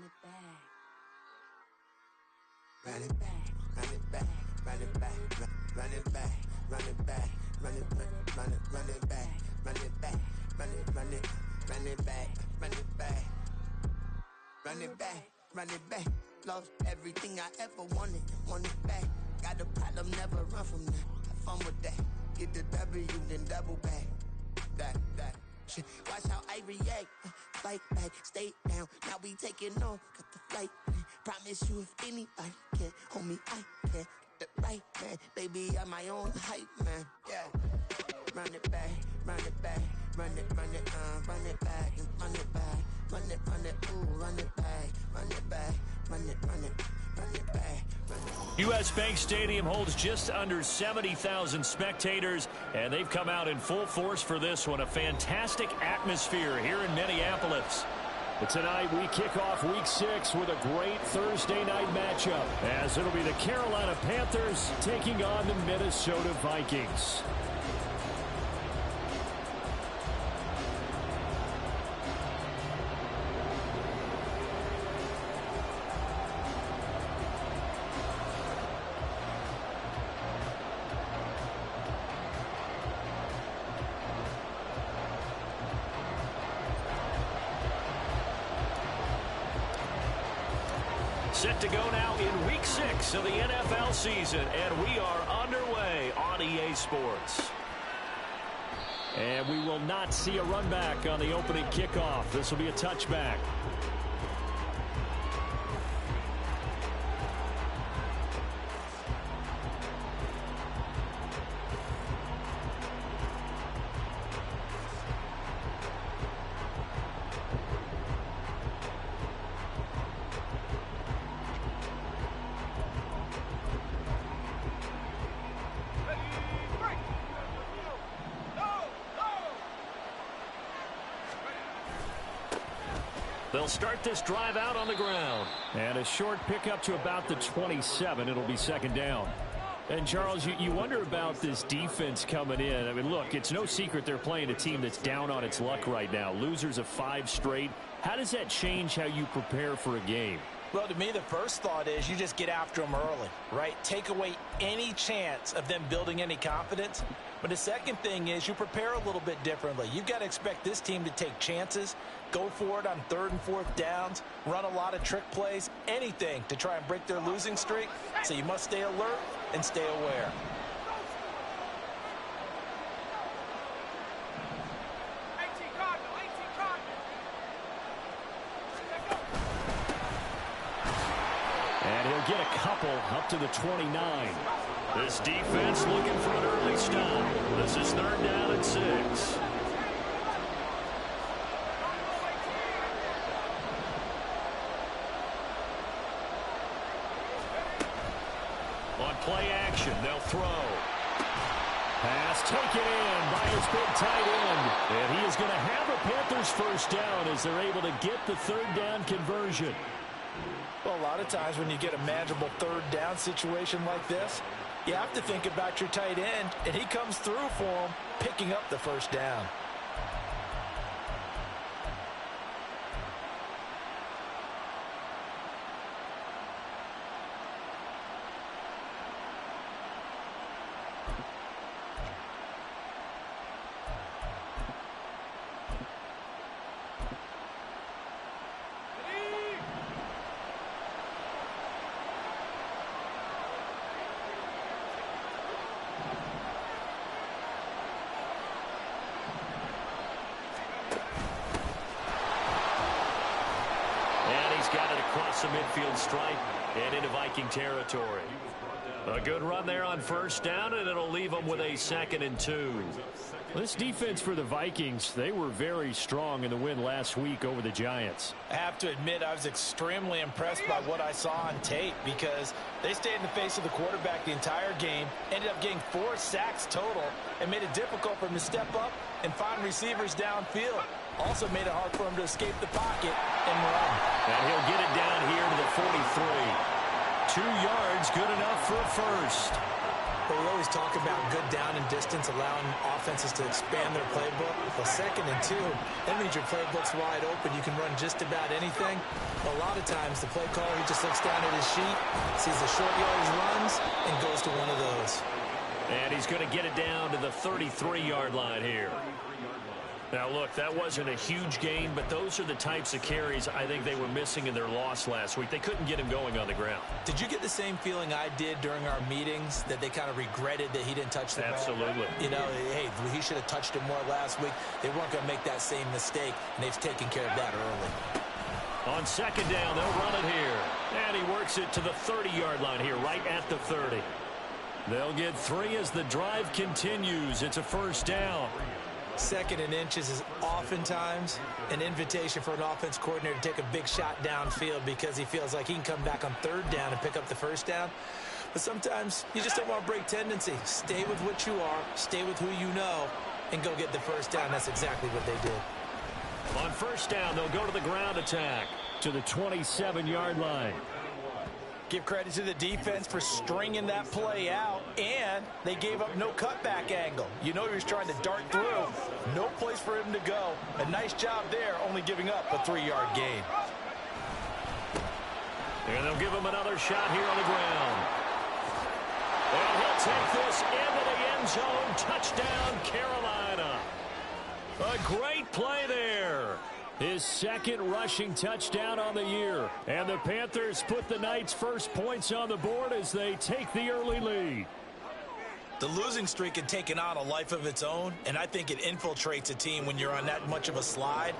Run it back, run it back, run it back, run it back, run it back, run it back, run it back, run it back, run it back, run it back, run it back, run it back. Lost everything I ever wanted it back. Got a problem, never run from that. Have fun with that. Get the W, then double back. That shit. Watch how I react. Fight back, stay down. Now we taking off. Got the flight. Promise you, if anybody can hold me, I can. Get the right man, baby, I'm my own hype man. Yeah. Run it back, run it back, run it back, and run it back, run it, ooh, run it back, run it back, run it back, run it back. U.S. Bank Stadium holds just under 70,000 spectators, and they've come out in full force for this one. A fantastic atmosphere here in Minneapolis. But tonight we kick off Week 6 with a great Thursday night matchup, as it'll be the Carolina Panthers taking on the Minnesota Vikings. Set to go now in Week 6 of the NFL season, and we are underway on EA Sports. And we will not see a run back on the opening kickoff. This will be a touchback. They'll start this drive out on the ground. And a short pickup to about the 27. It'll be second down. And, Charles, you wonder about this defense coming in. I mean, look, it's no secret they're playing a team that's down on its luck right now. Losers of 5 straight. How does that change how you prepare for a game? Well, to me, the first thought is you just get after them early, right? Take away any chance of them building any confidence. But the second thing is you prepare a little bit differently. You've got to expect this team to take chances, go for it on 3rd and 4th downs, run a lot of trick plays, anything to try and break their losing streak. So you must stay alert and stay aware. And he'll get a couple up to the 29. This defense looking for an early stop. This is 3rd down and 6. On play action, they'll throw. Pass taken in by his big tight end. And he is going to have a Panthers first down as they're able to get the 3rd down conversion. Well, a lot of times when you get a manageable 3rd down situation like this, you have to think about your tight end, and he comes through for him, picking up the first down. The midfield stripe and into Viking territory. A good run there on first down, and it'll leave them with a 2nd and 2. This defense for the Vikings, they were very strong in the win last week over the Giants. I have to admit, I was extremely impressed by what I saw on tape because they stayed in the face of the quarterback the entire game, ended up getting 4 sacks total, and made it difficult for him to step up and find receivers downfield. Also made it hard for him to escape the pocket and run. And he'll get it down here to the 43. 2 yards, good enough for a first. Well, we always talk about good down and distance, allowing offenses to expand their playbook. Well, 2nd and 2, that means your playbook's wide open. You can run just about anything. A lot of times, the play caller, he just looks down at his sheet, sees the short yardage runs, and goes to one of those. And he's going to get it down to the 33-yard line here. Now, look, that wasn't a huge gain, but those are the types of carries I think they were missing in their loss last week. They couldn't get him going on the ground. Did you get the same feeling I did during our meetings, that they kind of regretted that he didn't touch the ball? Absolutely. You know, hey, he should have touched it more last week. They weren't going to make that same mistake, and they've taken care of that early. On 2nd down, they'll run it here. And he works it to the 30-yard line here, right at the 30. They'll get 3 as the drive continues. It's a 1st down. 2nd and inches is oftentimes an invitation for an offense coordinator to take a big shot downfield because he feels like he can come back on 3rd down and pick up the 1st down. But sometimes you just don't want to break tendency. Stay with what you are, stay with who you know, and go get the 1st down. That's exactly what they did. On 1st down, they'll go to the ground attack to the 27-yard line. Give credit to the defense for stringing that play out, and they gave up no cutback angle. You know he was trying to dart through. No place for him to go. A nice job there, only giving up a 3-yard gain. And they'll give him another shot here on the ground. And he'll take this into the end zone. Touchdown, Carolina. A great play there. His 2nd rushing touchdown on the year. And the Panthers put the Knights' first points on the board as they take the early lead. The losing streak had taken on a life of its own, and I think it infiltrates a team when you're on that much of a slide.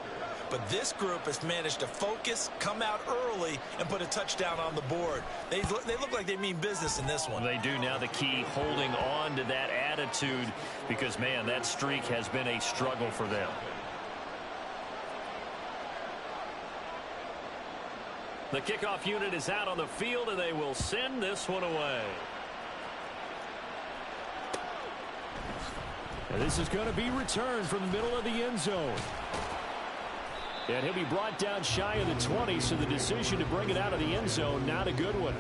But this group has managed to focus, come out early, and put a touchdown on the board. They look like they mean business in this one. They do. Now the key, holding on to that attitude, because, man, that streak has been a struggle for them. The kickoff unit is out on the field, and they will send this one away. And this is going to be returned from the middle of the end zone. And he'll be brought down shy of the 20, so the decision to bring it out of the end zone, not a good one.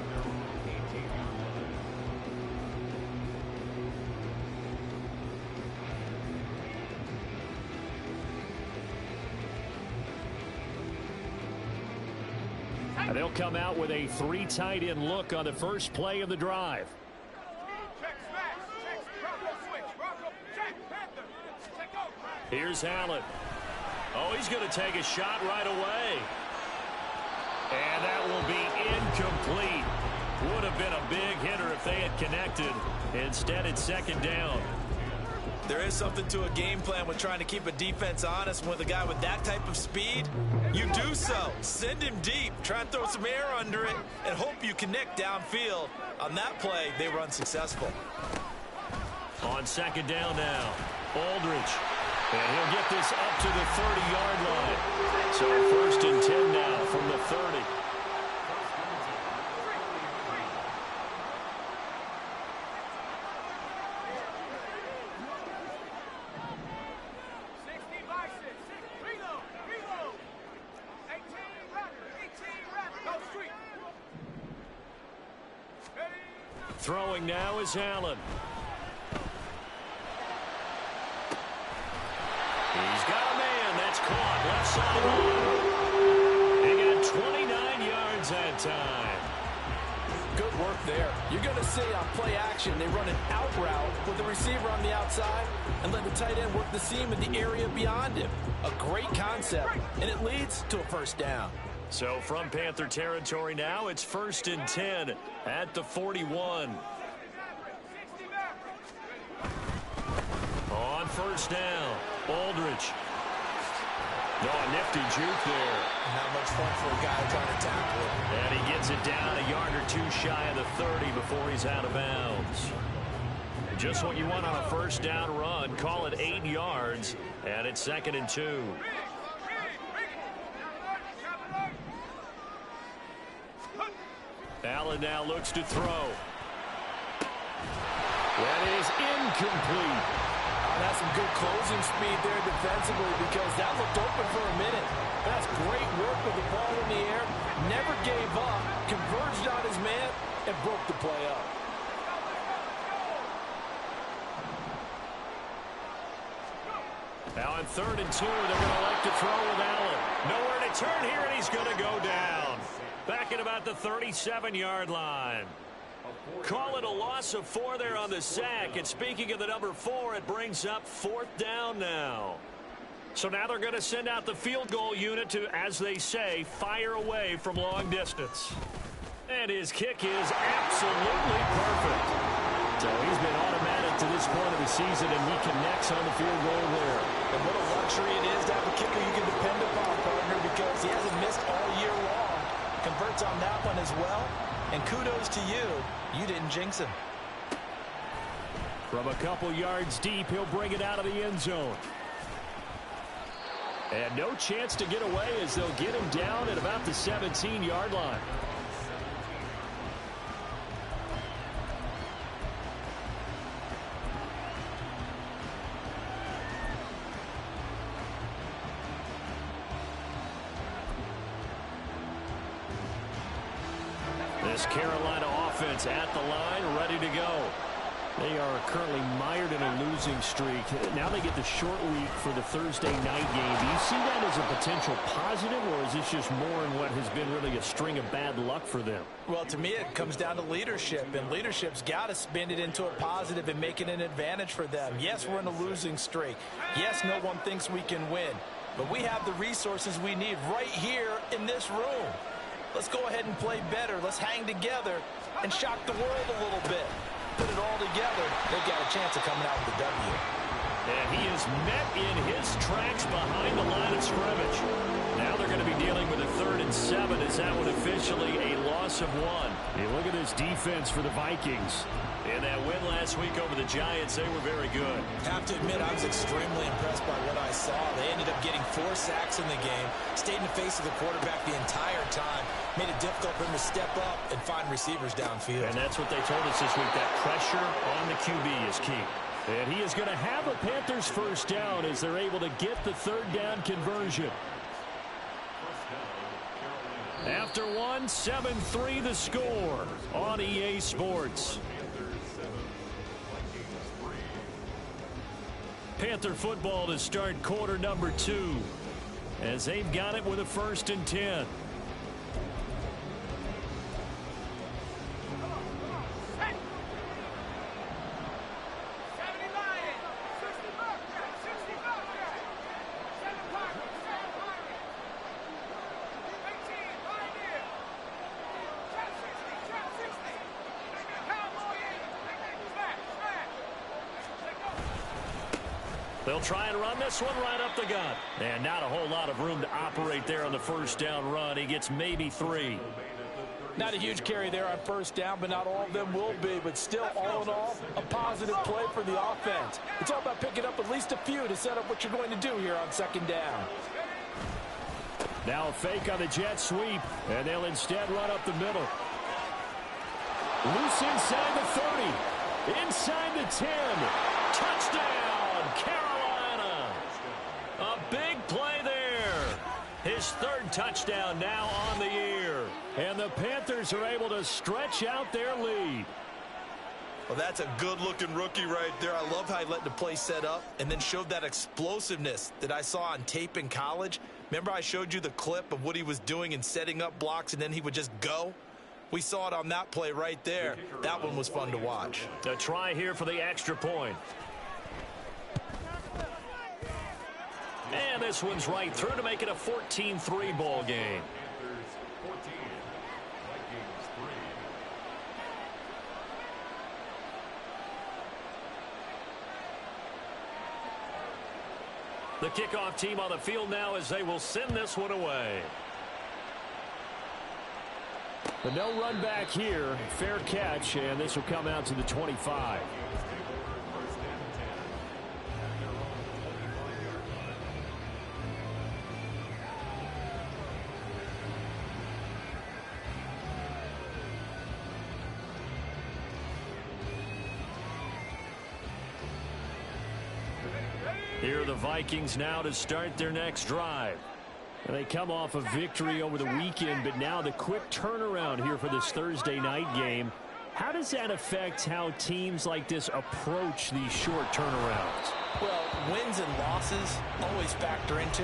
And they'll come out with a 3 tight end look on the first play of the drive. Here's Allen. Oh, he's going to take a shot right away. And that will be incomplete. Would have been a big hitter if they had connected. Instead, it's 2nd down. There is something to a game plan with trying to keep a defense honest. With a guy with that type of speed, you do so. Send him deep. Try and throw some air under it and hope you connect downfield. On that play, they were unsuccessful. On 2nd down now, Aldridge. And he'll get this up to the 30-yard line. So 1st and 10 now from the 30. Throwing now is Allen. He's got a man. That's caught. Left sideline. They got 29 yards that time. Good work there. You're going to see on play action, they run an out route with the receiver on the outside and let the tight end work the seam in the area beyond him. A great concept, and it leads to a 1st down. So from Panther territory now, it's 1st and 10 at the 41. On 1st down, Aldridge. No, a nifty juke there. Not much fun for a guy trying to tackle it. And he gets it down a yard or 2 shy of the 30 before he's out of bounds. Just what you want on a 1st down run. Call it 8 yards, and it's 2nd and 2. Allen now looks to throw. That is incomplete. That's some good closing speed there defensively because that looked open for a minute. That's great work with the ball in the air. Never gave up, converged on his man, and broke the play up. Now on 3rd and 2, they're going to elect to throw with Allen. Nowhere to turn here, and he's going to go down. Back at about the 37-yard line. Call it a loss of 4 there on the sack. And speaking of the number 4, it brings up 4th down now. So now they're going to send out the field goal unit to, as they say, fire away from long distance. And his kick is absolutely perfect. So he's been automatic to this point of the season, and he connects on the field goal there. And what a luxury it is to have a kicker you can depend upon, partner, because he hasn't missed all year long. Converts on that one as well. And kudos to you. You didn't jinx him. From a couple yards deep, he'll bring it out of the end zone. And no chance to get away as they'll get him down at about the 17-yard line. This Carolina offense at the line, ready to go. They are currently mired in a losing streak. Now they get the short week for the Thursday night game. Do you see that as a potential positive, or is this just more in what has been really a string of bad luck for them? Well, to me, it comes down to leadership, and leadership's got to spin it into a positive and make it an advantage for them. Yes, we're in a losing streak. Yes, no one thinks we can win, but we have the resources we need right here in this room. Let's go ahead and play better. Let's hang together and shock the world a little bit. Put it all together, they've got a chance of coming out with a W. And he is met in his tracks behind the line of scrimmage. Now they're going to be dealing with a 3rd and 7 as that one officially a loss of 1. Hey, look at this defense for the Vikings. In that win last week over the Giants, they were very good. Have to admit, I was extremely impressed by what I saw. They ended up getting 4 sacks in the game, stayed in the face of the quarterback the entire time, made it difficult for him to step up and find receivers downfield. And that's what they told us this week, that pressure on the QB is key. And he is going to have a Panthers first down as they're able to get the 3rd down conversion. After 1, 7-3 the score on EA Sports. Panther football to start quarter number 2 as they've got it with a 1st and 10. They'll try and run this one right up the gut. And not a whole lot of room to operate there on the 1st down run. He gets maybe 3. Not a huge carry there on 1st down, but not all of them will be. But still, all in all, a positive play for the offense. It's all about picking up at least a few to set up what you're going to do here on 2nd down. Now a fake on the jet sweep, and they'll instead run up the middle. Loose inside the 30. Inside the 10. Touchdown, Carolina. A big play there. His 3rd touchdown now on the year. And the Panthers are able to stretch out their lead. Well, that's a good-looking rookie right there. I love how he let the play set up and then showed that explosiveness that I saw on tape in college. Remember I showed you the clip of what he was doing and setting up blocks, and then he would just go? We saw it on that play right there. That one was fun to watch. A try here for the extra point. And this one's right through to make it a 14-3 ball game. The kickoff team on the field now as they will send this one away. But no run back here. Fair catch, and this will come out to the 25. Here are the Vikings now to start their next drive. And they come off a victory over the weekend, but now the quick turnaround here for this Thursday night game. How does that affect how teams like this approach these short turnarounds? Well, wins and losses always factor into,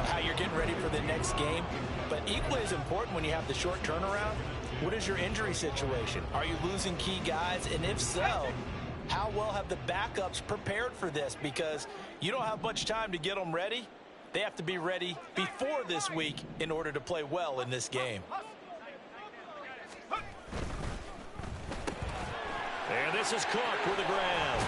how you're getting ready for the next game. But equally as important when you have the short turnaround, what is your injury situation? Are you losing key guys? And if so, how well have the backups prepared for this? Because you don't have much time to get them ready. They have to be ready before this week in order to play well in this game. And this is Cook with the grab.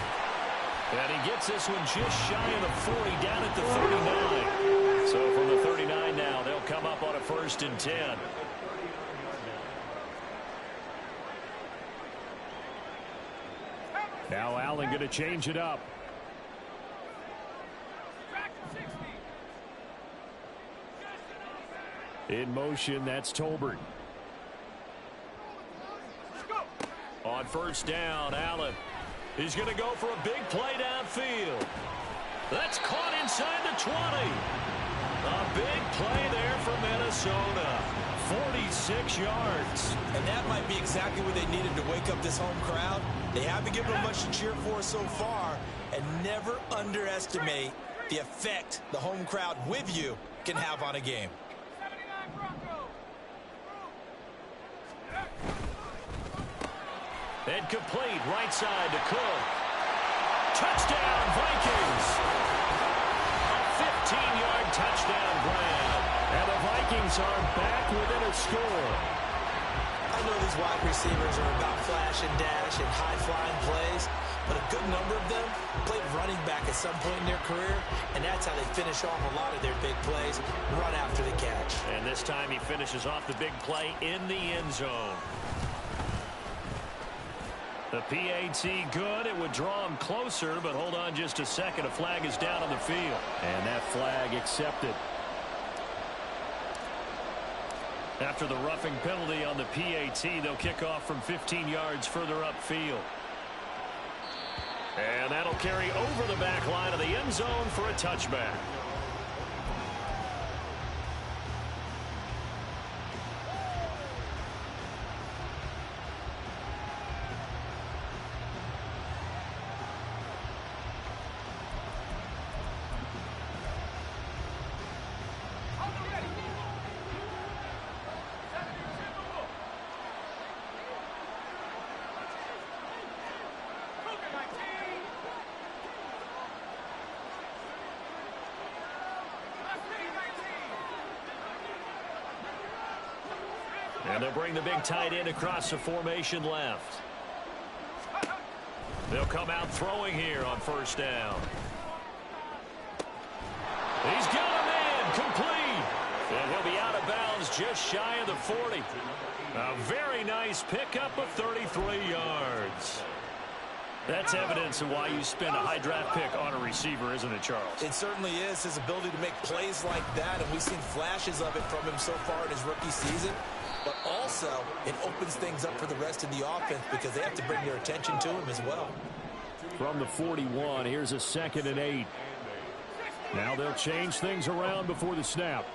And he gets this one just shy of the 40, down at the 39. So from the 39 now, they'll come up on a 1st and 10. Now Allen going to change it up. In motion, that's Tolbert. On 1st down, Allen. He's going to go for a big play downfield. That's caught inside the 20. A big play there for Minnesota. 46 yards. And that might be exactly what they needed to wake up this home crowd. They haven't given them much to cheer for so far. And never underestimate the effect the home crowd with you can have on a game. And complete right side to Cook. Touchdown, Vikings. A 15-yard touchdown grab. And the Vikings are back within a score. I know these wide receivers are about flash and dash and high-flying plays, but a good number of them played running back at some point in their career, and that's how they finish off a lot of their big plays, run after the catch. And this time he finishes off the big play in the end zone. The PAT good. It would draw him closer, but hold on just a second. A flag is down on the field. And that flag accepted. After the roughing penalty on the PAT, they'll kick off from 15 yards further upfield. And that'll carry over the back line of the end zone for a touchback. And they'll bring the big tight end across the formation left. They'll come out throwing here on 1st down. He's got him in, complete. And he'll be out of bounds just shy of the 40. A very nice pickup of 33 yards. That's evidence of why you spend a high draft pick on a receiver, isn't it, Charles? It certainly is. His ability to make plays like that, and we've seen flashes of it from him so far in his rookie season. But also, it opens things up for the rest of the offense because they have to bring their attention to him as well. From the 41, here's a 2nd and 8. Now they'll change things around before the snap.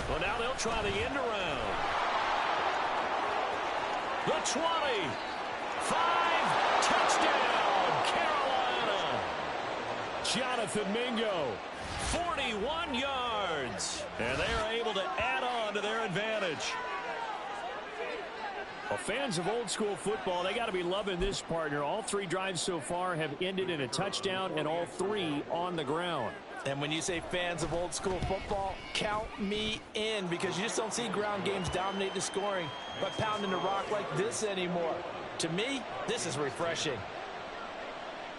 Well, now they'll try the end around. The 20. 5. Touchdown, Carolina. Jonathan Mingo. 41 yards. And they are able to add on to their advantage. Well, fans of old school football, they got to be loving this, partner. All 3 drives so far have ended in a touchdown, and all 3 on the ground. And when you say fans of old school football, count me in, because you just don't see ground games dominate the scoring by pounding the rock like this anymore. To me, this is refreshing.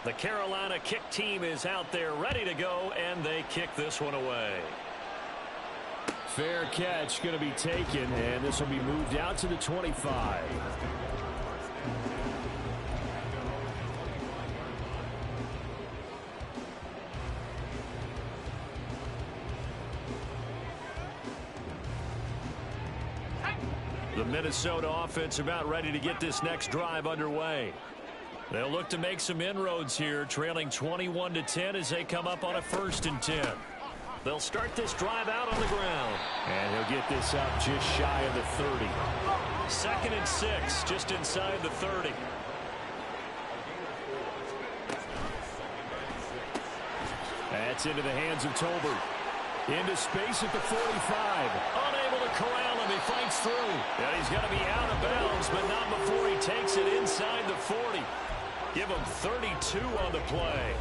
The Carolina kick team is out there ready to go, and they kick this one away. Fair catch going to be taken, and this will be moved out to the 25. The Minnesota offense about ready to get this next drive underway. They'll look to make some inroads here, trailing 21-10 as they come up on a 1st and 10. They'll start this drive out on the ground. And he'll get this up just shy of the 30. 2nd and 6, just inside the 30. That's into the hands of Tolbert. Into space at the 45. Unable to corral him. He fights through. And he's going to be out of bounds, but not before he takes it inside the 40. Give him 32 on the play.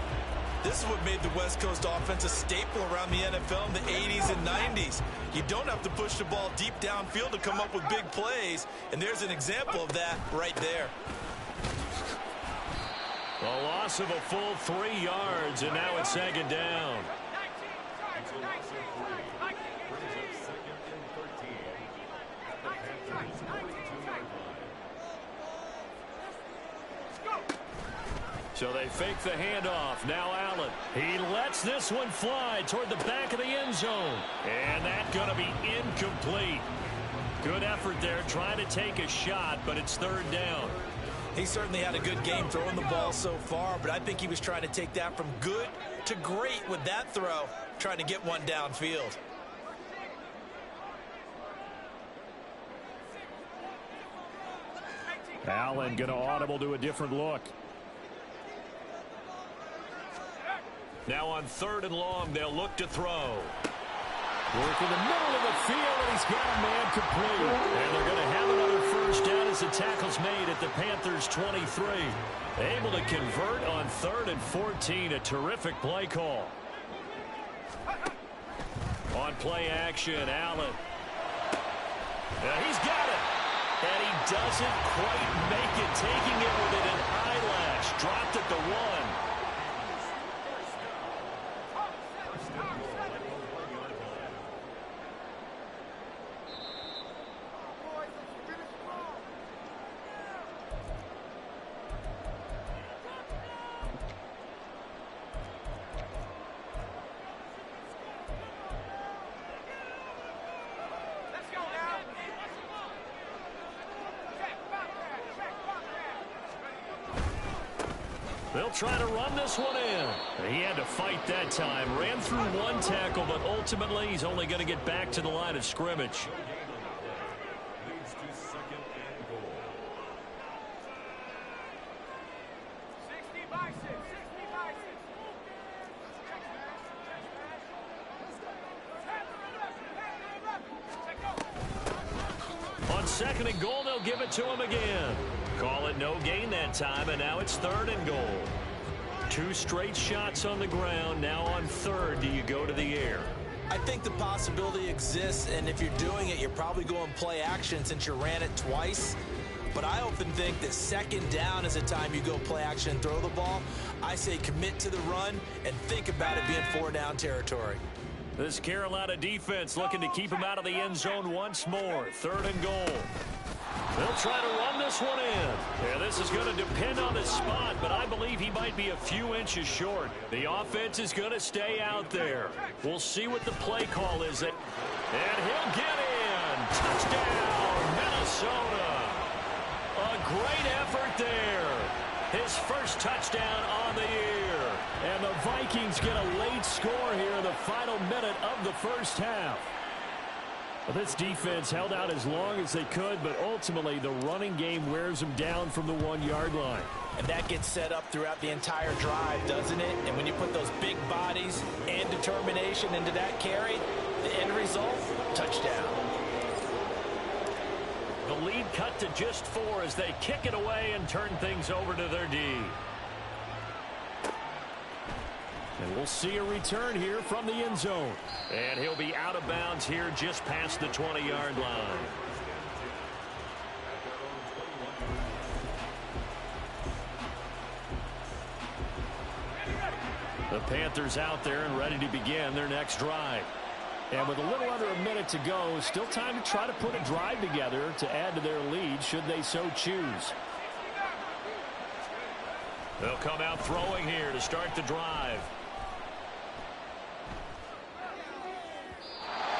This is what made the West Coast offense a staple around the NFL in the 80s and 90s. You don't have to push the ball deep downfield to come up with big plays, and there's an example of that right there. A loss of a full 3 yards, and now it's 2nd down. So they fake the handoff. Now Allen. He lets this one fly toward the back of the end zone. And that's going to be incomplete. Good effort there trying to take a shot, but it's 3rd down. He certainly had a good game throwing the ball so far, but I think he was trying to take that from good to great with that throw, trying to get one downfield. Allen going to audible to a different look. Now on 3rd and long, they'll look to throw. Work in the middle of the field, and he's got a man complete. And they're going to have another 1st down as the tackle's made at the Panthers' 23. Able to convert on 3rd and 14. A terrific play call. On play action, Allen. He's got it. And he doesn't quite make it. Taking it with an eyelash. Dropped at the 1. They'll try to run this one in. He had to fight that time. Ran through 1 tackle, but ultimately he's only going to get back to the line of scrimmage. On 2nd and goal, they'll give it to him again. Call it no gain that time, and now it's 3rd and goal. 2 straight shots on the ground. Now on 3rd, do you go to the air? I think the possibility exists, and if you're doing it, you're probably going play action since you ran it twice. But I often think that 2nd down is the time you go play action and throw the ball. I say commit to the run and think about it being 4-down territory. This Carolina defense looking to keep him out of the end zone once more. 3rd and goal. They'll try to run this one in. Yeah, this is going to depend on the spot, but I believe he might be a few inches short. The offense is going to stay out there. We'll see what the play call is. And he'll get in. Touchdown, Minnesota. A great effort there. His first touchdown on the year. And the Vikings get a late score here in the final minute of the 1st half. Well, this defense held out as long as they could, but ultimately the running game wears them down from the 1-yard line. And that gets set up throughout the entire drive, doesn't it? And when you put those big bodies and determination into that carry, the end result, touchdown. The lead cut to just 4 as they kick it away and turn things over to their D. And we'll see a return here from the end zone. And he'll be out of bounds here just past the 20-yard line. The Panthers out there and ready to begin their next drive. And with a little under a minute to go, still time to try to put a drive together to add to their lead should they so choose. They'll come out throwing here to start the drive.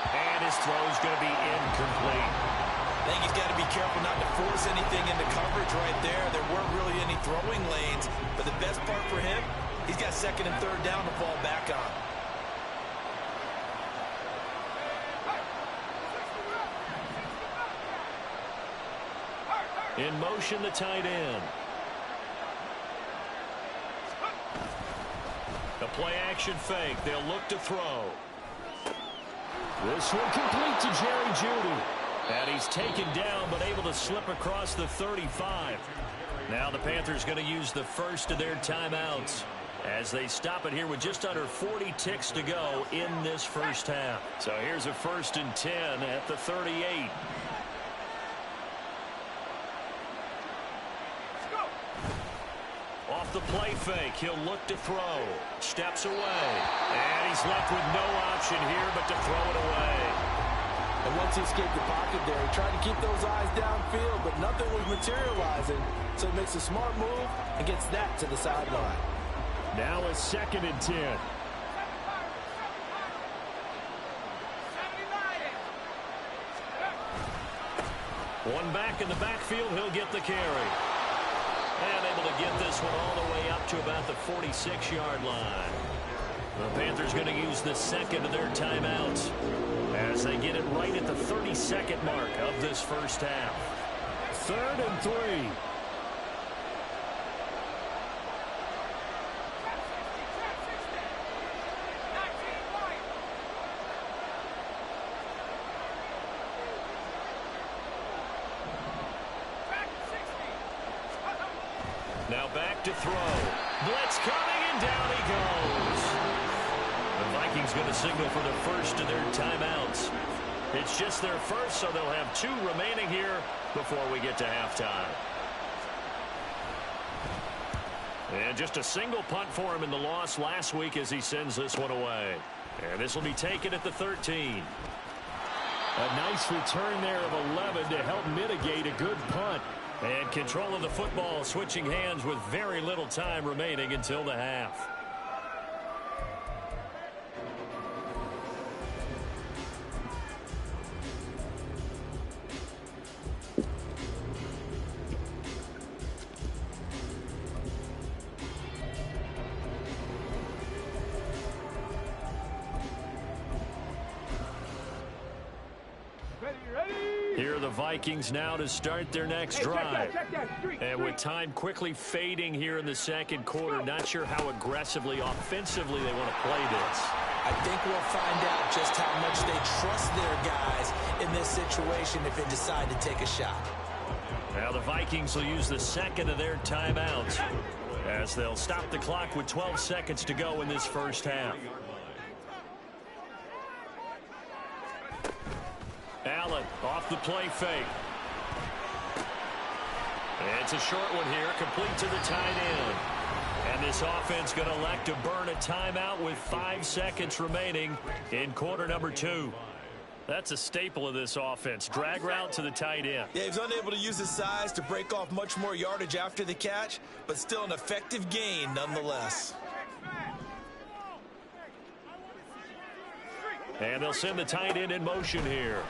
And his throw's going to be incomplete. I think he's got to be careful not to force anything into coverage right there. There weren't really any throwing lanes, but the best part for him, he's got 2nd and 3rd down to fall back on. In motion, the tight end. A play-action fake. They'll look to throw. This one complete to Jerry Jeudy. And he's taken down, but able to slip across the 35. Now the Panthers going to use the first of their timeouts as they stop it here with just under 40 ticks to go in this first half. So here's a 1st and 10 at the 38. Off the play fake, he'll look to throw. Steps away. And he's left with no option here but to throw it away. And once he escaped the pocket there, he tried to keep those eyes downfield, but nothing was materializing. So he makes a smart move and gets that to the sideline. Now a 2nd and 10. One back in the backfield, he'll get the carry. And able to get this one all the way up to about the 46-yard line. The Panthers going to use the second of their timeouts as they get it right at the 32nd mark of this first half. 3rd and 3. Now back to throw. Blitz coming, and down he goes. The Vikings going to signal for the first of their timeouts. It's just their first, so they'll have 2 remaining here before we get to halftime. And just a single punt for him in the loss last week as he sends this one away. And this will be taken at the 13. A nice return there of 11 to help mitigate a good punt. And control of the football switching hands with very little time remaining until the half. Here are the Vikings now to start their next drive. And with time quickly fading here in the second quarter, not sure how aggressively, offensively they want to play this. I think we'll find out just how much they trust their guys in this situation if they decide to take a shot. Now the Vikings will use the second of their timeouts as they'll stop the clock with 12 seconds to go in this first half. Allen off the play fake. It's a short one here, complete to the tight end. And this offense going to elect to burn a timeout with 5 seconds remaining in quarter number 2. That's a staple of this offense. Drag route to the tight end. Yeah, he's unable to use his size to break off much more yardage after the catch, but still an effective gain nonetheless. And they'll send the tight end in motion here.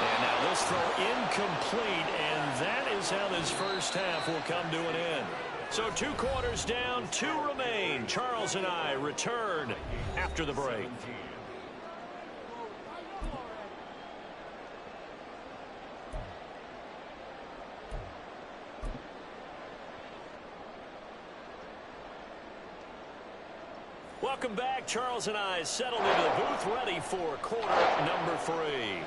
And now this throw incomplete, and that is how this first half will come to an end. So 2 quarters down, 2 remain. Charles and I return after the break. Welcome back. Charles and I settled into the booth, ready for quarter number 3.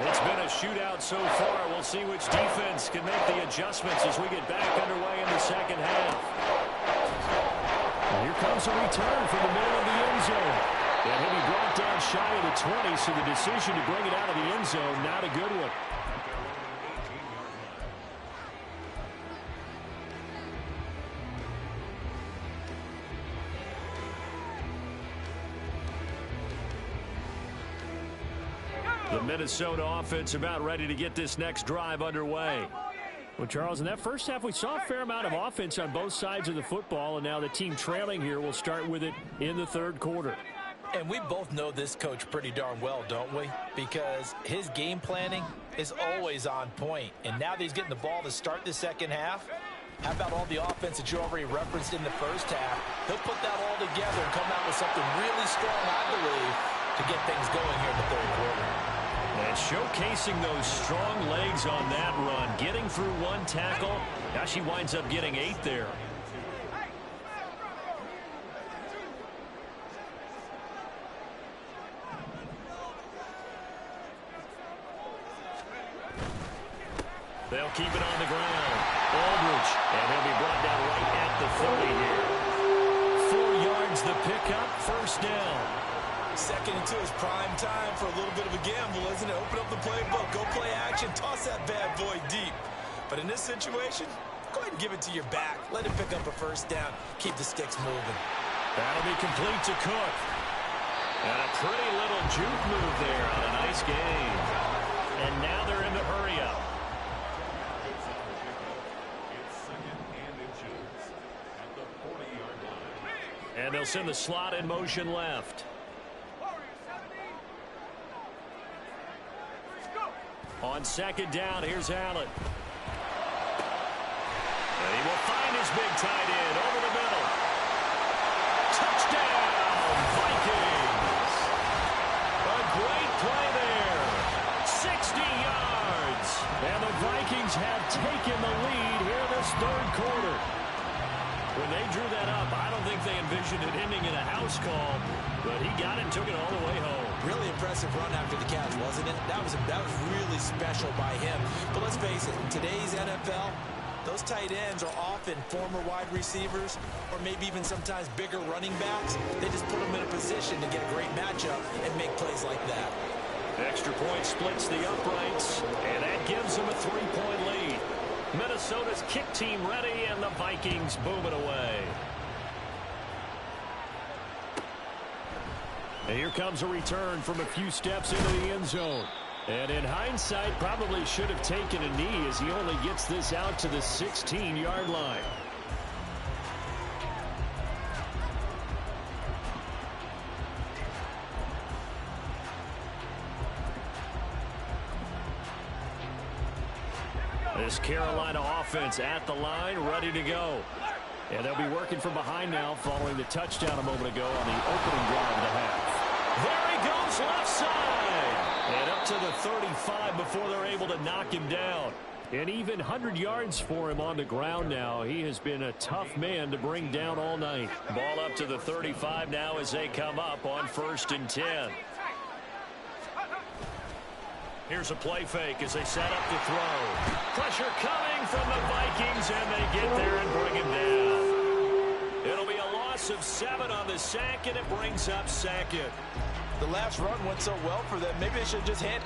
It's been a shootout so far. We'll see which defense can make the adjustments as we get back underway in the second half. And here comes a return from the middle of the end zone. And he'll be brought down shy of the 20, so the decision to bring it out of the end zone, not a good one. The Minnesota offense about ready to get this next drive underway. Well, Charles, in that first half, we saw a fair amount of offense on both sides of the football, and now the team trailing here will start with it in the third quarter. And we both know this coach pretty darn well, don't we? Because his game planning is always on point. And now that he's getting the ball to start the second half, how about all the offense that you already referenced in the first half? He'll put that all together and come out with something really strong, I believe, to get things going here in the third quarter. And showcasing those strong legs on that run, getting through one tackle. Now she winds up getting 8 there. They'll keep it on the ground. Aldridge, and he'll be brought down right at the 30 here. 4 yards the pickup, first down. Second and 2 is prime time for a little bit of a gamble, isn't it? Open up the playbook, go play action, toss that bad boy deep. But in this situation, go ahead and give it to your back. Let it pick up a first down. Keep the sticks moving. That'll be complete to Cook. And a pretty little juke move there on a nice gain. And now they're in the hurry up. And they'll send the slot in motion left. On second down, here's Allen. And he will find his big tight end over the middle. Touchdown, Vikings. A great play there. 60 yards. And the Vikings have taken the lead here this third quarter. When they drew that up, I don't think they envisioned it ending in a house call, but he got it and took it all the way home. Really impressive run after the catch, wasn't it? That was really special by him. But let's face it, in today's NFL, those tight ends are often former wide receivers or maybe even sometimes bigger running backs. They just put them in a position to get a great matchup and make plays like that. Extra point splits the uprights, and that gives them a 3-point lead. Minnesota's kick team ready, and the Vikings boom it away. And here comes a return from a few steps into the end zone. And in hindsight, probably should have taken a knee as he only gets this out to the 16-yard line. This Carolina offense at the line, ready to go. And they'll be working from behind now following the touchdown a moment ago on the opening drive of the half. There he goes, left side. And up to the 35 before they're able to knock him down. And even 100 yards for him on the ground now. He has been a tough man to bring down all night. Ball up to the 35 now as they come up on 1st and 10. Here's a play fake as they set up the throw. Pressure coming from the Vikings, and they get there and bring him down. It'll be a loss of 7 on the sack, and it brings up 2nd. The last run went so well for them, maybe they should just hand.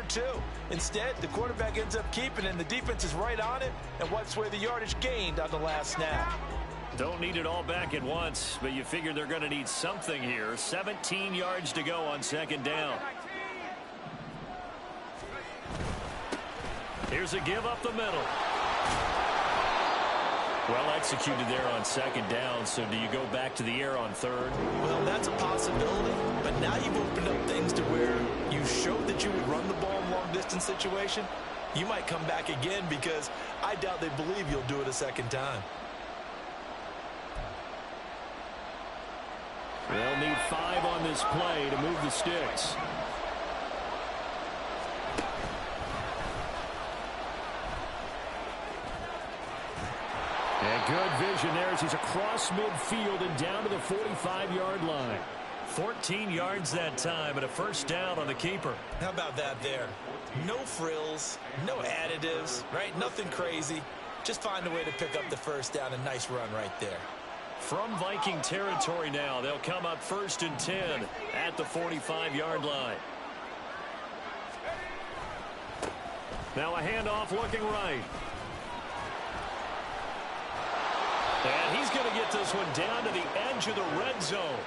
Too. Instead, the quarterback ends up keeping it, and the defense is right on it and wipes away the yardage gained on the last snap. Don't need it all back at once, but you figure they're going to need something here. 17 yards to go on 2nd down. Here's a give up the middle. Well executed there on 2nd down, so do you go back to the air on 3rd? Well, that's a possibility, but now you've opened up things to where you showed that you would run the ball in long-distance situation. You might come back again because I doubt they believe you'll do it a 2nd time. They'll need 5 on this play to move the sticks. And good vision there as he's across midfield and down to the 45-yard line. 14 yards that time and a first down on the keeper. How about that there? No frills, no additives, right? Nothing crazy. Just find a way to pick up the first down. A nice run right there. From Viking territory now, they'll come up 1st and 10 at the 45-yard line. Now a handoff looking right. And he's going to get this one down to the edge of the red zone.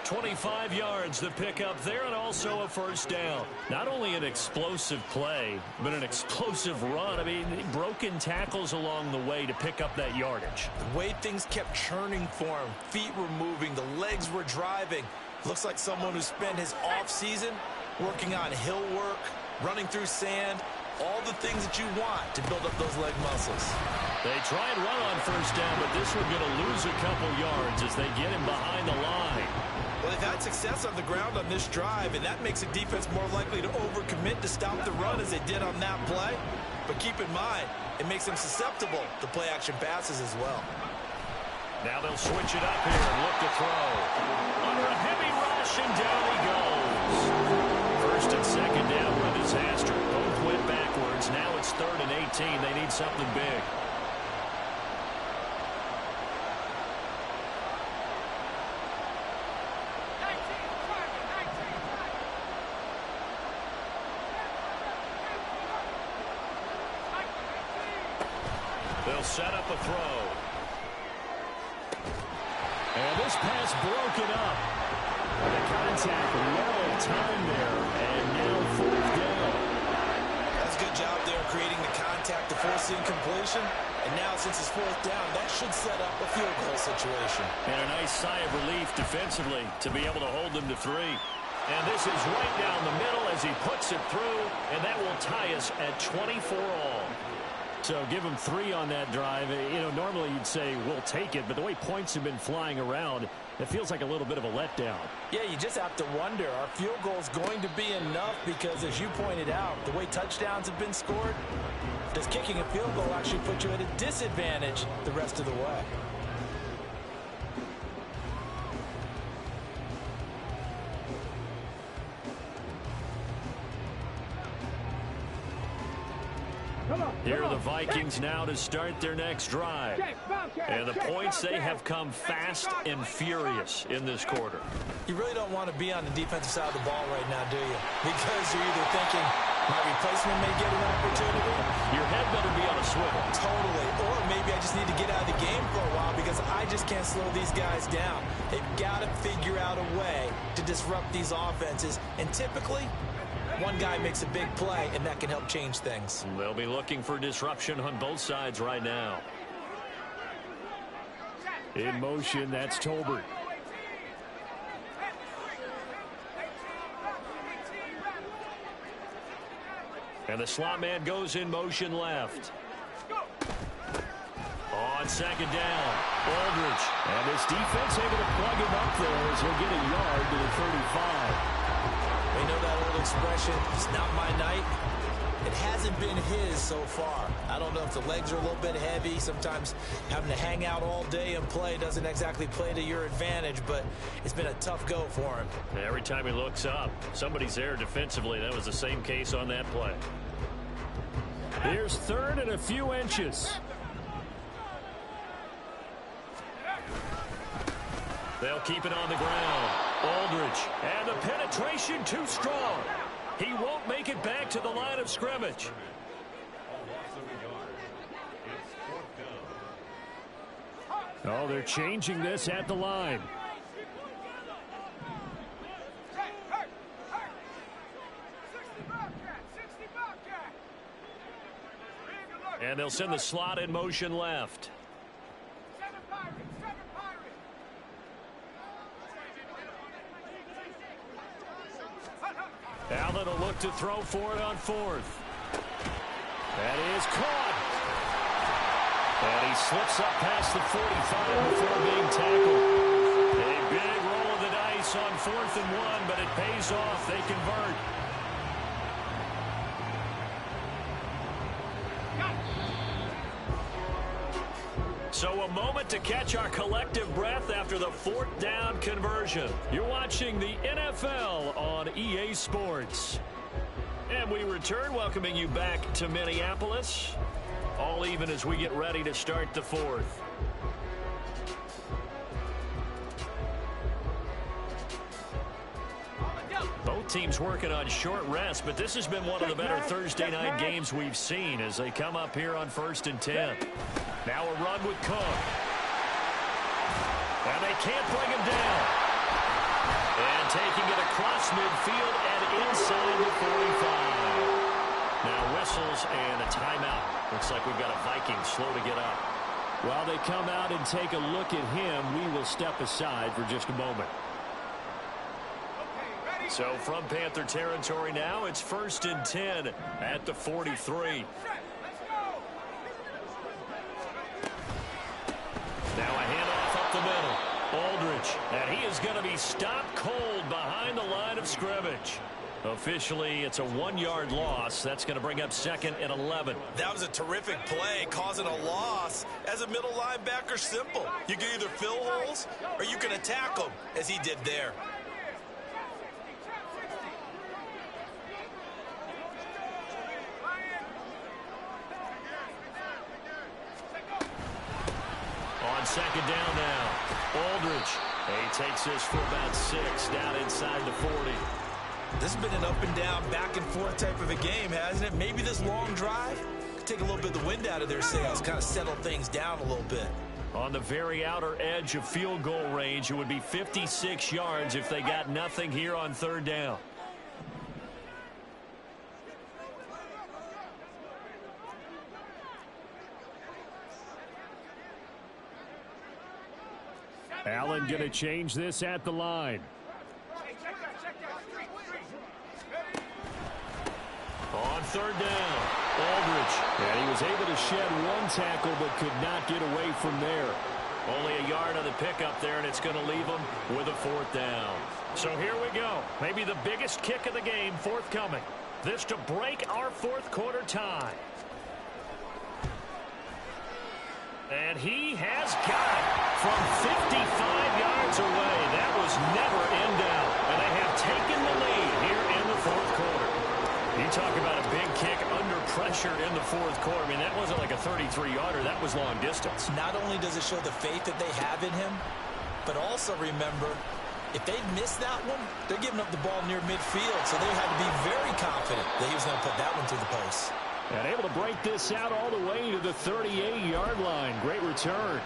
25 yards the pickup there, and also a first down. Not only an explosive play, but an explosive run. I mean, broken tackles along the way to pick up that yardage. The way things kept churning for him, feet were moving, the legs were driving. Looks like someone who spent his off-season working on hill work, running through sand, all the things that you want to build up those leg muscles. They try and run on first down, but this one's going to lose a couple yards as they get him behind the line. Well, they've had success on the ground on this drive, and that makes a defense more likely to overcommit to stop the run as they did on that play. But keep in mind, it makes them susceptible to play-action passes as well. Now they'll switch it up here and look to throw. Under a heavy rush, and down he goes. First and second down were a disaster. Both went backwards. Now it's 3rd and 18. They need something big. They'll set up a throw. And this pass broken up. The contact, a little time there, and now 4th down. That's a good job there creating the contact to force the incompletion. And now since it's 4th down, that should set up a field goal situation. And a nice sigh of relief defensively to be able to hold them to 3. And this is right down the middle as he puts it through, and that will tie us at 24 all. So give them 3 on that drive. You know, normally you'd say we'll take it, but the way points have been flying around, it feels like a little bit of a letdown. Yeah, you just have to wonder, are field goals going to be enough? Because as you pointed out, the way touchdowns have been scored, does kicking a field goal actually put you at a disadvantage the rest of the way? Here are the Vikings now to start their next drive. And the points, they have come fast and furious in this quarter. You really don't want to be on the defensive side of the ball right now, do you? Because you're either thinking, my replacement may get an opportunity. Your head better be on a swivel. Totally. Or maybe I just need to get out of the game for a while because I just can't slow these guys down. They've got to figure out a way to disrupt these offenses. And typically, one guy makes a big play, and that can help change things. They'll be looking for disruption on both sides right now. In motion, that's Tolbert. And the slot man goes in motion left. On second down, Aldridge. And this defense able to plug him up there as he'll get a yard to the 35. We know that old expression, it's not my night. It hasn't been his so far. I don't know if the legs are a little bit heavy. Sometimes having to hang out all day and play doesn't exactly play to your advantage, but it's been a tough go for him. Every time he looks up, somebody's there defensively. That was the same case on that play. Here's 3rd and a few inches. They'll keep it on the ground. Aldridge, and the penetration too strong. He won't make it back to the line of scrimmage. Oh, they're changing this at the line. And they'll send the slot in motion left. Allen will look to throw for it on 4th. That is caught. And he slips up past the 45 before being tackled. A big roll of the dice on 4th and 1, but it pays off. They convert. So a moment to catch our collective breath after the fourth down conversion. You're watching the NFL on EA Sports. And we return, welcoming you back to Minneapolis. All even as we get ready to start the fourth. Both teams working on short rest, but this has been one of the better Thursday night games we've seen as they come up here on 1st and 10. Now a run with Cook. And they can't bring him down. And taking it across midfield and inside the 45. Now whistles and a timeout. Looks like we've got a Viking slow to get up. While they come out and take a look at him, we will step aside for just a moment. So from Panther territory now, it's 1st and 10 at the 43. Now a handoff up the middle. Aldridge, and he is going to be stopped cold behind the line of scrimmage. Officially, it's a 1-yard loss. That's going to bring up 2nd and 11. That was a terrific play, causing a loss. As a middle linebacker, simple. You can either fill holes or you can attack them, as he did there. On 2nd down now, Aldridge. He takes this for about 6 down inside the 40. This has been an up and down, back and forth type of a game, hasn't it? Maybe this long drive could take a little bit of the wind out of their sails, kind of settle things down a little bit. On the very outer edge of field goal range, it would be 56 yards if they got nothing here on 3rd down. Allen going to change this at the line. On 3rd down, Aldridge. And he was able to shed one tackle but could not get away from there. Only a yard on the pickup there, and it's going to leave him with a 4th down. So here we go. Maybe the biggest kick of the game forthcoming. This to break our 4th quarter tie. And he has got it from 55 yards away. That was never in doubt. And they have taken the lead here in the 4th quarter. You talk about a big kick under pressure in the 4th quarter. I mean, that wasn't like a 33-yarder. That was long distance. Not only does it show the faith that they have in him, but also remember, if they'd missed that one, they're giving up the ball near midfield. So they had to be very confident that he was going to put that one through the post. And able to break this out all the way to the 38-yard line. Great return.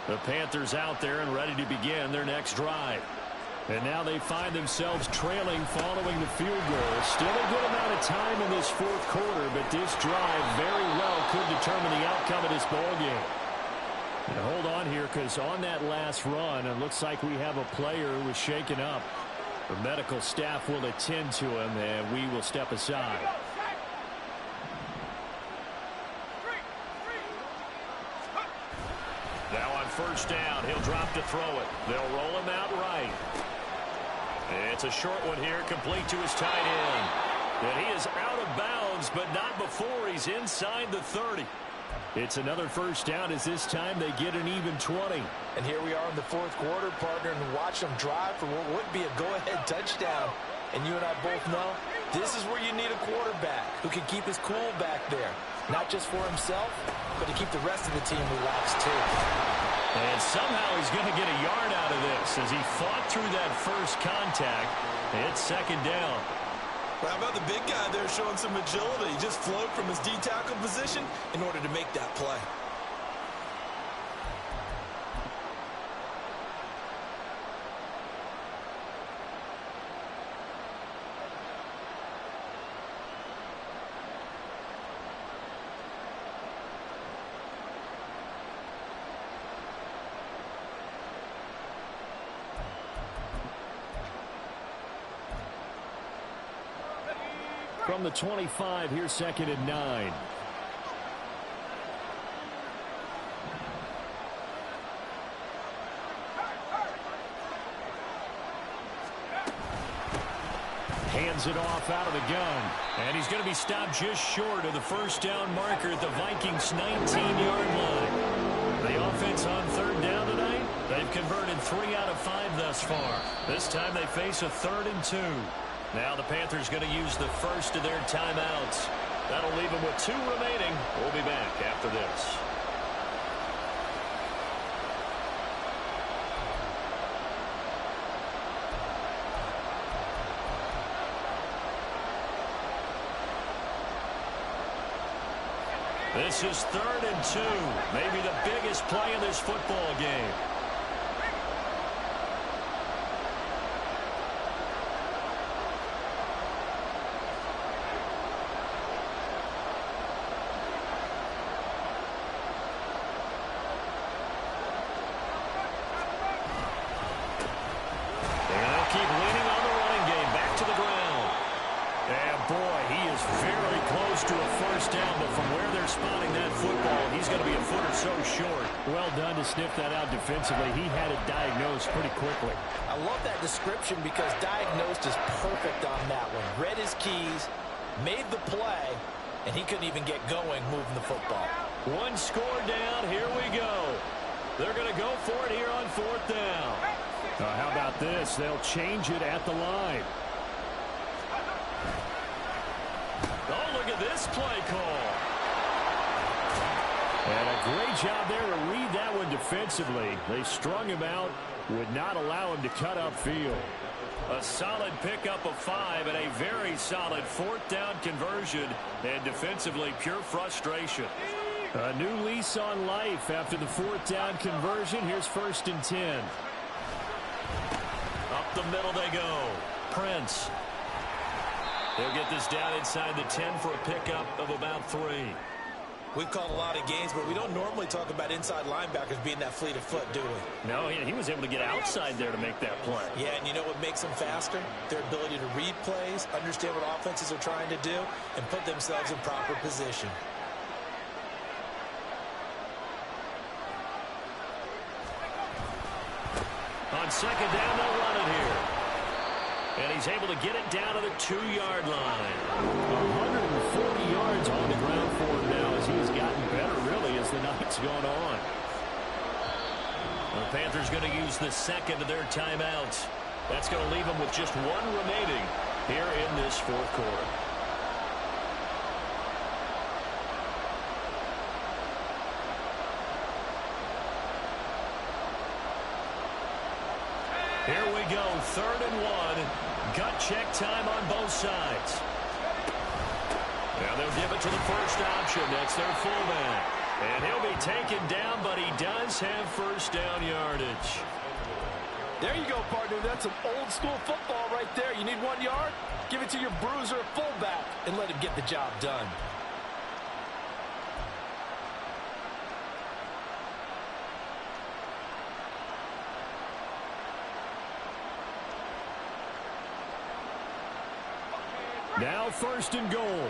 The Panthers out there and ready to begin their next drive. And now they find themselves trailing following the field goal. Still a good amount of time in this 4th quarter, but this drive very well could determine the outcome of this ball game. And hold on here, because on that last run, it looks like we have a player who was shaken up. The medical staff will attend to him, and we will step aside. Now on 1st down, he'll drop to throw it. They'll roll him out right. It's a short one here, complete to his tight end. And he is out of bounds, but not before he's inside the 30. It's another 1st down as this time they get an even 20. And here we are in the 4th quarter, partner, and watch them drive for what would be a go-ahead touchdown. And you and I both know this is where you need a quarterback who can keep his cool back there. Not just for himself, but to keep the rest of the team relaxed too. And somehow he's going to get a yard out of this as he fought through that first contact. It's 2nd down. Well, how about the big guy there showing some agility? He just flowed from his D-tackle position in order to make that play. From the 25, here's 2nd and 9. hands it off out of the gun. And he's going to be stopped just short of the first down marker at the Vikings' 19-yard line. The offense on third down tonight, they've converted 3 out of 5 thus far. This time they face a 3rd and 2. Now the Panthers going to use the first of their timeouts. That'll leave them with 2 remaining. We'll be back after this. This is 3rd and 2. Maybe the biggest play of this football game. To a first down, but from where they're spotting that football, he's going to be a foot or so short. Well done to sniff that out defensively. He had it diagnosed pretty quickly. I love that description because diagnosed is perfect on that one. Read his keys, made the play, and he couldn't even get going moving the football. 1 score down. Here we go. They're going to go for it here on 4th down. How about this? They'll change it at the line. Oh, look at this play call. And a great job there to read that one defensively. They strung him out, would not allow him to cut upfield. A solid pickup of 5 and a very solid 4th down conversion. And defensively, pure frustration. A new lease on life after the 4th down conversion. Here's 1st and 10. Up the middle they go. Prince. They'll get this down inside the 10 for a pickup of about 3. We've called a lot of games, but we don't normally talk about inside linebackers being that fleet of foot, do we? No, he was able to get outside there to make that play. Yeah, and you know what makes them faster? Their ability to read plays, understand what offenses are trying to do, and put themselves in proper position. On 2nd down, they'll run it here. And he's able to get it down to the 2-yard line. 140 yards on the ground for him now as he's gotten better, really, as the night's gone on. The Panthers going to use the 2nd of their timeouts. That's going to leave them with just 1 remaining here in this 4th quarter. Here we go, 3rd and 1. Gut check time on both sides. Now they'll give it to the first option. That's their fullback. And he'll be taken down, but he does have first down yardage. There you go, partner. That's some old-school football right there. You need 1 yard? Give it to your bruiser fullback and let him get the job done. Now 1st and goal.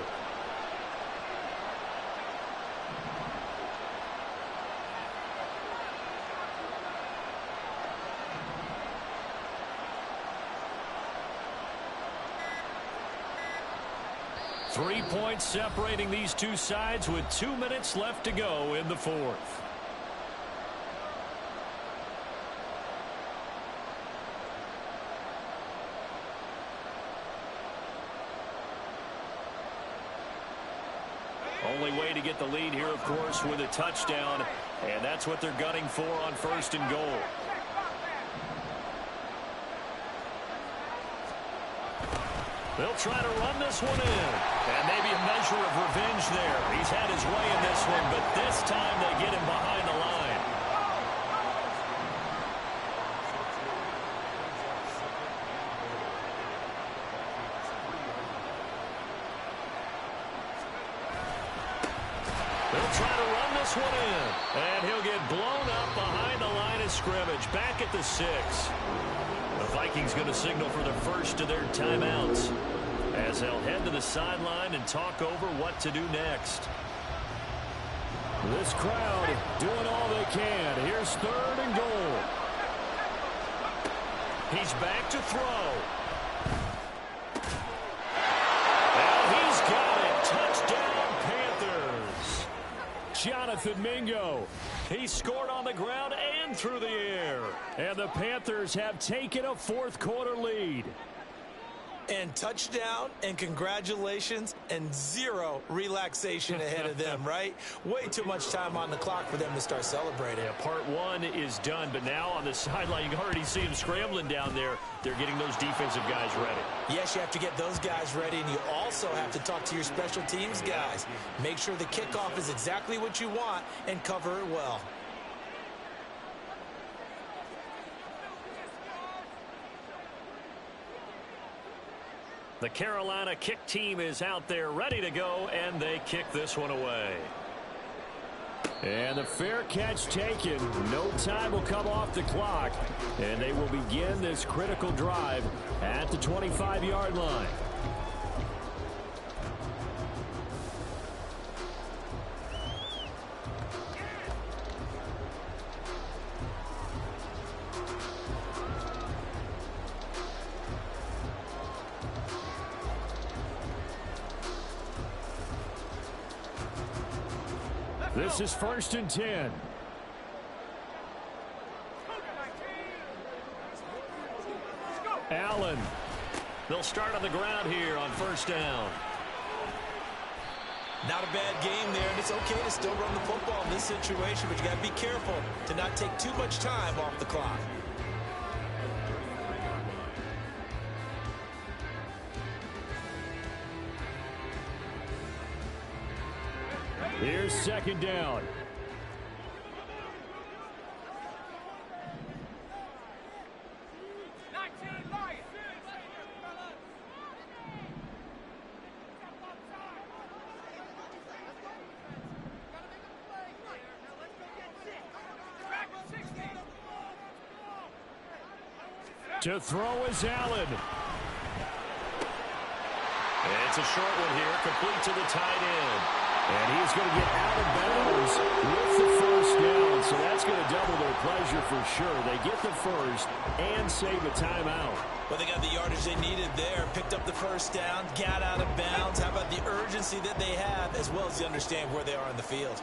Three points separating these two sides with 2 minutes left to go in the 4th. Only way to get the lead here, of course, with a touchdown, and that's what they're gunning for on 1st and goal. They'll try to run this one in, and maybe a measure of revenge there. He's had his way in this one, but this time they get him behind the line. They'll try to run this one in, and he'll get blown up behind the line of scrimmage, back at the 6. The Vikings going to signal for the first of their timeouts as they'll head to the sideline and talk over what to do next. This crowd doing all they can. Here's 3rd and goal. He's back to throw. Jonathan Mingo. He scored on the ground and through the air. And the Panthers have taken a fourth-quarter lead. And touchdown, and congratulations, and zero relaxation ahead of them, right? Way too much time on the clock for them to start celebrating. Yeah, part one is done, but now on the sideline, you can already see them scrambling down there. They're getting those defensive guys ready. Yes, you have to get those guys ready, and you also have to talk to your special teams guys. Make sure the kickoff is exactly what you want and cover it well. The Carolina kick team is out there ready to go, and they kick this one away. And the fair catch taken. No time will come off the clock, and they will begin this critical drive at the 25-yard line. This is 1st and 10. Allen. They'll start on the ground here on 1st down. Not a bad game there, and it's okay to still run the football in this situation, but you got to be careful to not take too much time off the clock. Here's 2nd down. To throw is Allen. It's a short one here, complete to the tight end. And he's going to get out of bounds with the 1st down. So that's going to double their pleasure for sure. They get the first and save a timeout. Well, they got the yardage they needed there. Picked up the 1st down, got out of bounds. How about the urgency that they have, as well as they understand where they are in the field?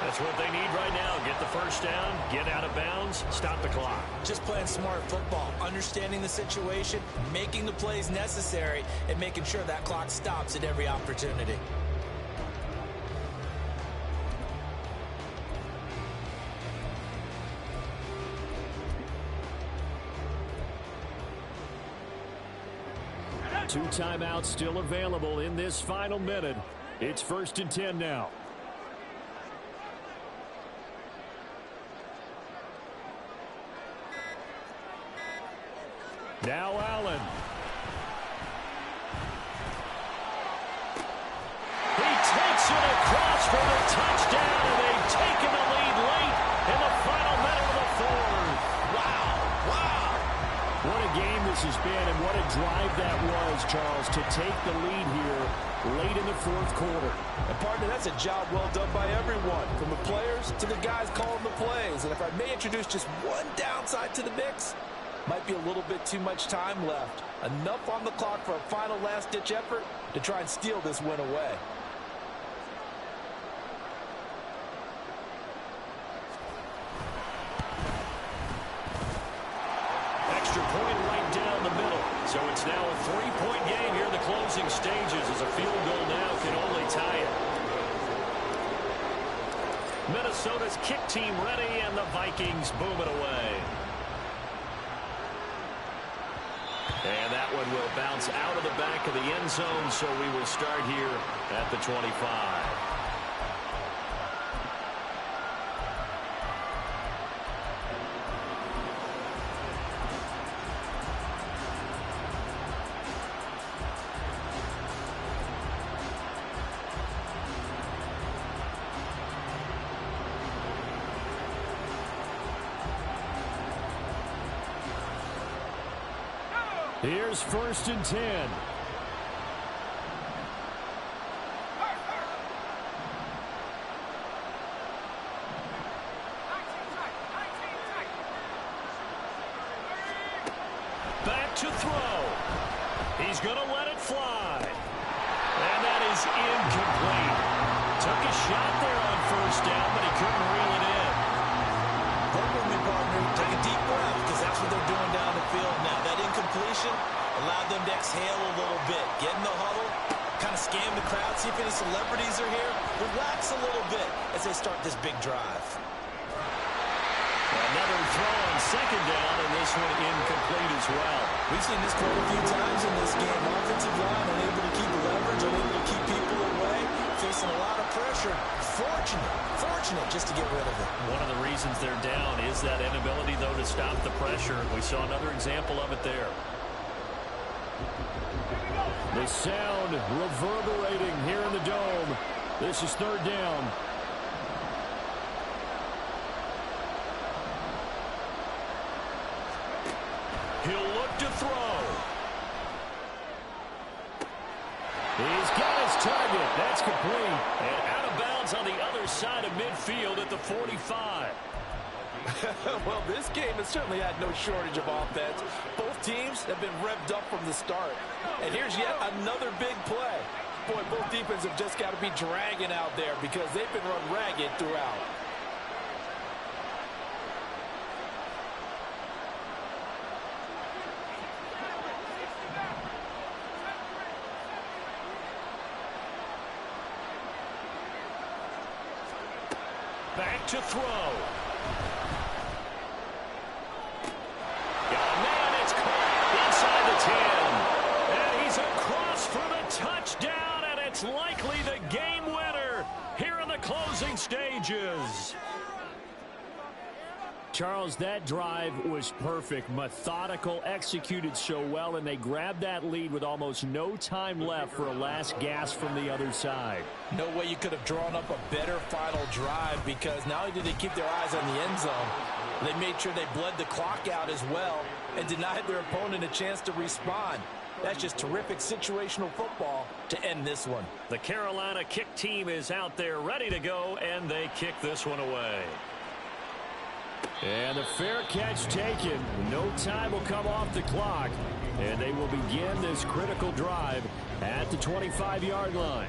That's what they need right now. Get the 1st down, get out of bounds, stop the clock. Just playing smart football, understanding the situation, making the plays necessary, and making sure that clock stops at every opportunity. Two timeouts still available in this final minute. It's 1st and 10 now. Now Allen. He takes it across for the touchdown, and they've taken the lead late in the final minute of the 4th. Wow. What a game this has been, and what a drive that was, Charles, to take the lead here late in the 4th quarter. And partner, that's a job well done by everyone, from the players to the guys calling the plays. And if I may introduce just one downside to the mix, might be a little bit too much time left. Enough on the clock for a final last-ditch effort to try and steal this win away. Extra point right down the middle. So it's now a 3-point game here in the closing stages as a field goal now can only tie it. Minnesota's kick team ready, and the Vikings boom it away. And that one will bounce out of the back of the end zone, so we will start here at the 25. Here's 1st and 10. Back to throw. He's going to let it fly. And that is incomplete. Took a shot there on 1st down, but he couldn't reel it in. Work with me, partner. Take a deep breath, because that's what they're doing down the field now. That incompletion allowed them to exhale a little bit. Get in the huddle, kind of scan the crowd, see if any celebrities are here. Relax a little bit as they start this big drive. Another throw on 2nd down, and this one incomplete as well. We've seen this quite a few times in this game. Offensive line unable to keep leverage, unable to keep people away, facing a lot of pressure. Fortunate just to get rid of it. One of the reasons they're down is that inability, though, to stop the pressure. We saw another example of it there. The sound reverberating here in the dome. This is 3rd down. He'll look to throw. He's got his target. That's complete. And out of bounds on the other side of midfield at the 45. Well, this game has certainly had no shortage of offense. Both teams have been revved up from the start. And here's yet another big play. Boy, both defenses have just got to be dragging out there because they've been run ragged throughout. Back to throw. Got a man, it's caught inside the 10. And he's across for the touchdown, and it's likely the game winner here in the closing stages. Charles, that drive was perfect, methodical, executed so well, and they grabbed that lead with almost no time left for a last gasp from the other side. No way you could have drawn up a better final drive, because not only did they keep their eyes on the end zone, they made sure they bled the clock out as well and denied their opponent a chance to respond. That's just terrific situational football to end this one. The Carolina kick team is out there ready to go, and they kick this one away. And the fair catch taken. No time will come off the clock. And they will begin this critical drive at the 25-yard line.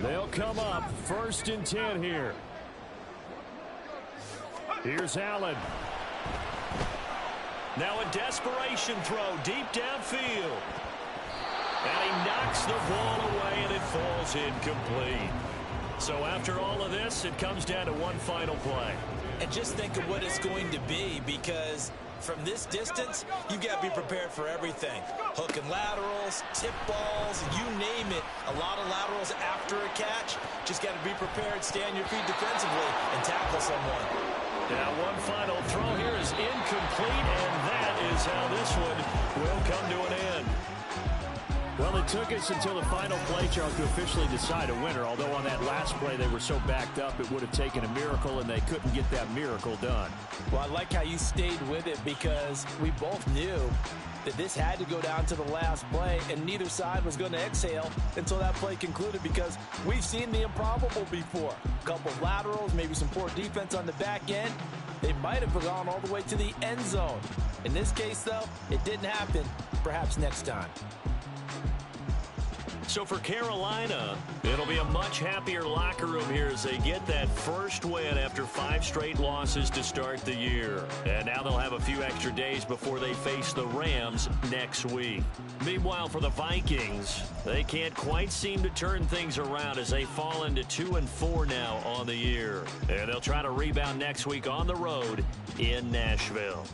They'll come up 1st and 10 here. Here's Allen. Now a desperation throw deep downfield. And he knocks the ball away, and it falls incomplete. So after all of this, it comes down to one final play. And just think of what it's going to be, because from this distance, you've got to be prepared for everything. Hook and laterals, tip balls, you name it. A lot of laterals after a catch. Just got to be prepared, stay on your feet defensively, and tackle someone. Now one final throw here is incomplete, and that is how this one will come to an end. Well, it took us until the final play, Charles, to officially decide a winner. Although on that last play they were so backed up, it would have taken a miracle, and they couldn't get that miracle done. Well, I like how you stayed with it, because we both knew that this had to go down to the last play, and neither side was going to exhale until that play concluded, because we've seen the improbable before. A couple of laterals, maybe some poor defense on the back end. They might have gone all the way to the end zone. In this case, though, it didn't happen. Perhaps next time. So for Carolina, it'll be a much happier locker room here as they get that first win after 5 straight losses to start the year. And now they'll have a few extra days before they face the Rams next week. Meanwhile, for the Vikings, they can't quite seem to turn things around as they fall into 2-4 now on the year. And they'll try to rebound next week on the road in Nashville.